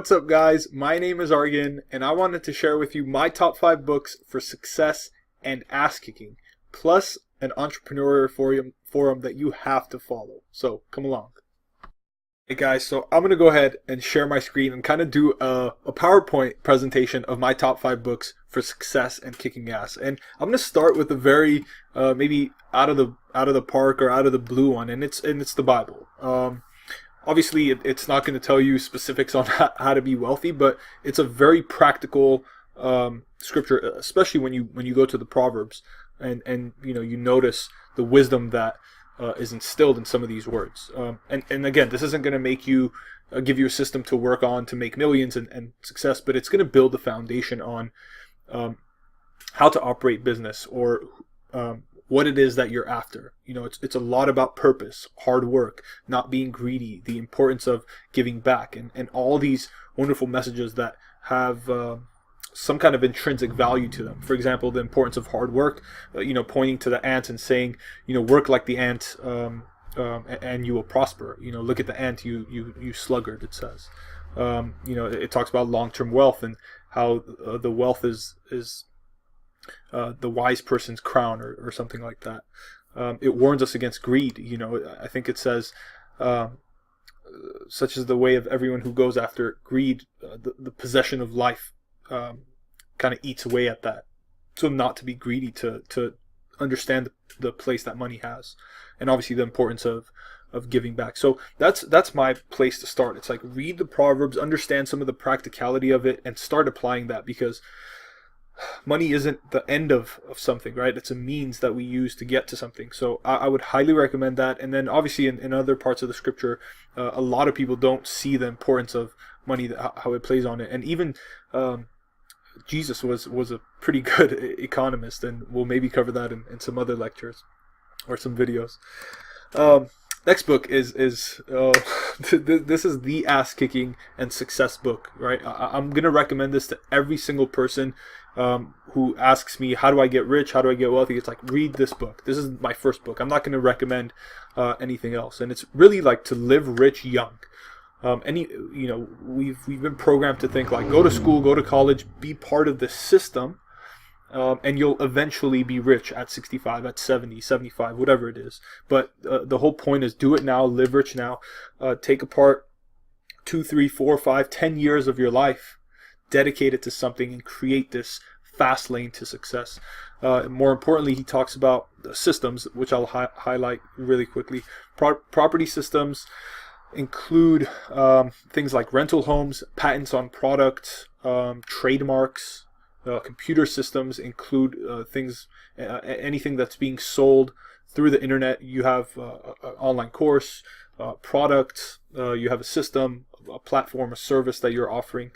What's up, guys? My name is Argin, and I wanted to share with you my top 5 books for success and ass kicking, plus an entrepreneurial forum that you have to follow. So come along. Hey guys, so I'm going to go ahead and share my screen and kind of do a PowerPoint presentation of my top 5 books for success and kicking ass. And I'm going to start with a very maybe out of the park or out of the blue one, and it's the Bible. Obviously, it's not going to tell you specifics on how to be wealthy, but it's a very practical scripture, especially when you go to the Proverbs and you notice the wisdom that is instilled in some of these words. And again, this isn't going to make you give you a system to work on to make millions and success, but it's going to build the foundation on how to operate business or what it is that you're after. It's a lot about purpose, hard work, not being greedy, the importance of giving back, and all these wonderful messages that have some kind of intrinsic value to them. For example, the importance of hard work, pointing to the ant and saying, work like the ant, and you will prosper. Look at the ant, you sluggard, it says. It talks about long-term wealth and how the wealth is the wise person's crown or something like that. It warns us against greed. I think it says, such is the way of everyone who goes after greed, the possession of life kind of eats away at that. So not to be greedy, to understand the place that money has, and obviously the importance of giving back. So that's my place to start. It's like, read the Proverbs, understand some of the practicality of it, and start applying that, because money isn't the end of something, right? It's a means that we use to get to something. So I would highly recommend that. And then obviously in other parts of the scripture, a lot of people don't see the importance of money, how it plays on it. And even Jesus was a pretty good economist, and we'll maybe cover that in some other lectures or some videos. Next book is this is the ass kicking and success book, right? I'm gonna recommend this to every single person who asks me, how do I get rich? How do I get wealthy? It's like, read this book. This is my first book. I'm not gonna recommend anything else, and it's really like to live rich young. We've been programmed to think like, go to school, go to college, be part of the system. And you'll eventually be rich at 65, at 70, 75, whatever it is. But the whole point is, do it now, live rich now. Take apart 2, 3, 4, 5, 10 years of your life, dedicate it to something, and create this fast lane to success. More importantly, he talks about systems, which I'll highlight really quickly. Property systems include things like rental homes, patents on products, trademarks. Computer systems include anything that's being sold through the internet. You have an online course, product, you have a system, a platform, a service that you're offering,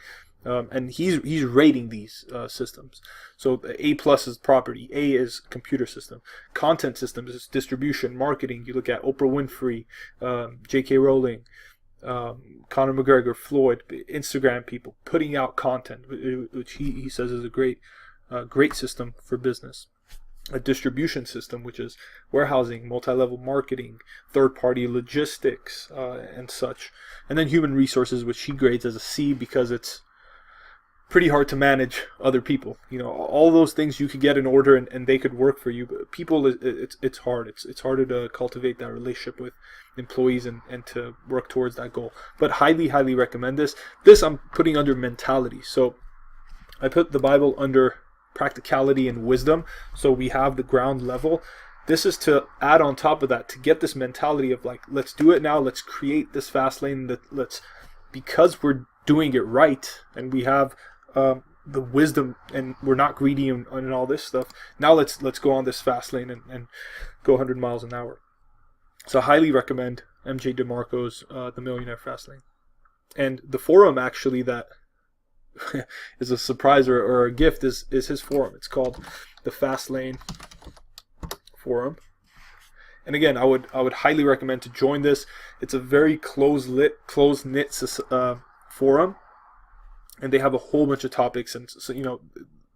and he's rating these systems. So A+ is property, A is computer system, content systems is distribution, marketing. You look at Oprah Winfrey, J.K. Rowling, Conor McGregor, Floyd, Instagram people putting out content, which he says is a great system for business. A distribution system, which is warehousing, multi-level marketing, third-party logistics, and such. And then human resources, which he grades as a C, because it's pretty hard to manage other people. All those things you could get in order and they could work for you, but people, it's hard. It's harder to cultivate that relationship with employees and to work towards that goal. But highly recommend this. This I'm putting under mentality. So I put the Bible under practicality and wisdom. So we have the ground level. This is to add on top of that, to get this mentality of like, let's do it now. Let's create this fast lane. Because we're doing it right, and we have the wisdom, and we're not greedy and all this stuff. Now let's go on this fast lane and go 100 miles an hour. So I highly recommend MJ DeMarco's The Millionaire Fast Lane. And the forum actually that is a surprise or a gift is his forum. It's called the Fast Lane Forum. And again, I would highly recommend to join this. It's a very close-knit forum, and they have a whole bunch of topics, and so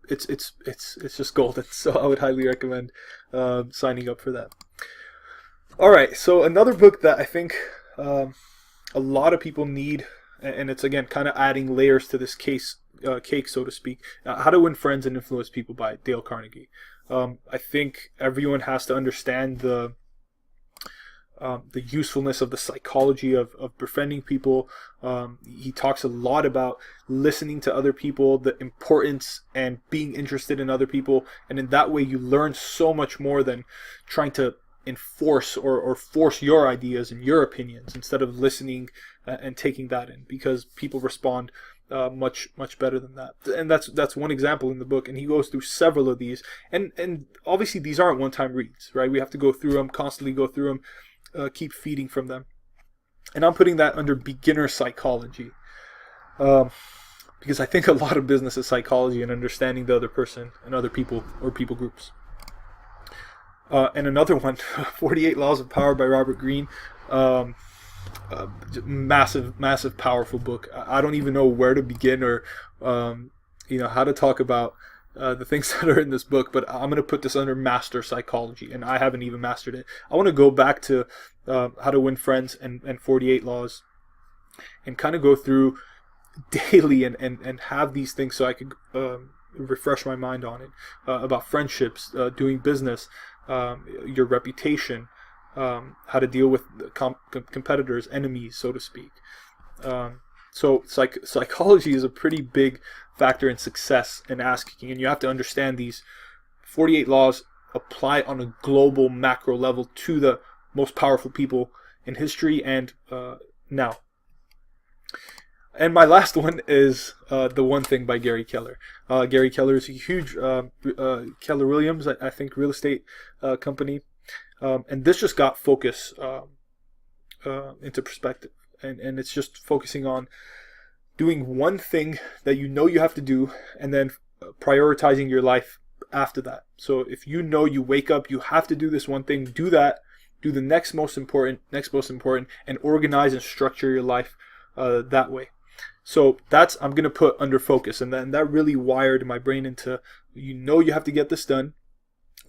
it's just golden. So I would highly recommend signing up for that. All right, so another book that I think a lot of people need and it's again kind of adding layers to this cake, so to speak. How to Win Friends and Influence People by Dale Carnegie. I think everyone has to understand the usefulness of the psychology of befriending people. He talks a lot about listening to other people, the importance and being interested in other people, and in that way you learn so much more than trying to enforce or force your ideas and your opinions, instead of listening and taking that in, because people respond much better than that. And that's one example in the book, and he goes through several of these, and obviously these aren't one-time reads, right? We have to go through them, constantly go through them, keep feeding from them. And I'm putting that under beginner psychology, because I think a lot of business is psychology and understanding the other person and other people or people groups. And another one, 48 Laws of Power by Robert Greene. Massive, powerful book. I don't even know where to begin, or how to talk about the things that are in this book, but I'm going to put this under master psychology, and I haven't even mastered it. I want to go back to How to Win Friends and 48 Laws, and kind of go through daily and have these things so I could refresh my mind on it, about friendships, doing business, your reputation, how to deal with competitors, enemies, so to speak. So psychology is a pretty big factor in success and ass-kicking, and you have to understand these 48 laws apply on a global macro level to the most powerful people in history and now. And my last one is The One Thing by Gary Keller. Gary Keller is a huge Keller Williams, I think, real estate company. And this just got focus into perspective. And it's just focusing on doing one thing that you know you have to do, and then prioritizing your life after that. So if you know you wake up, you have to do this one thing, do that, do the next most important, and organize and structure your life that way. So that's, I'm going to put under focus, and then that really wired my brain into, you have to get this done,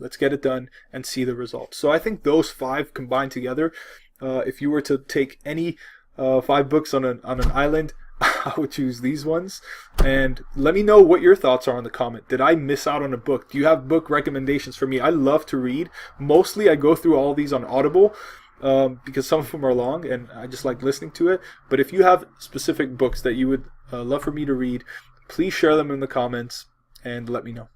let's get it done and see the results. So I think those 5 combined together, if you were to take any 5 books on an island, I would choose these ones. And let me know what your thoughts are in the comment. Did I miss out on a book? Do you have book recommendations for me? I love to read. Mostly I go through all these on Audible, because some of them are long and I just like listening to it. But if you have specific books that you would love for me to read, please share them in the comments and let me know.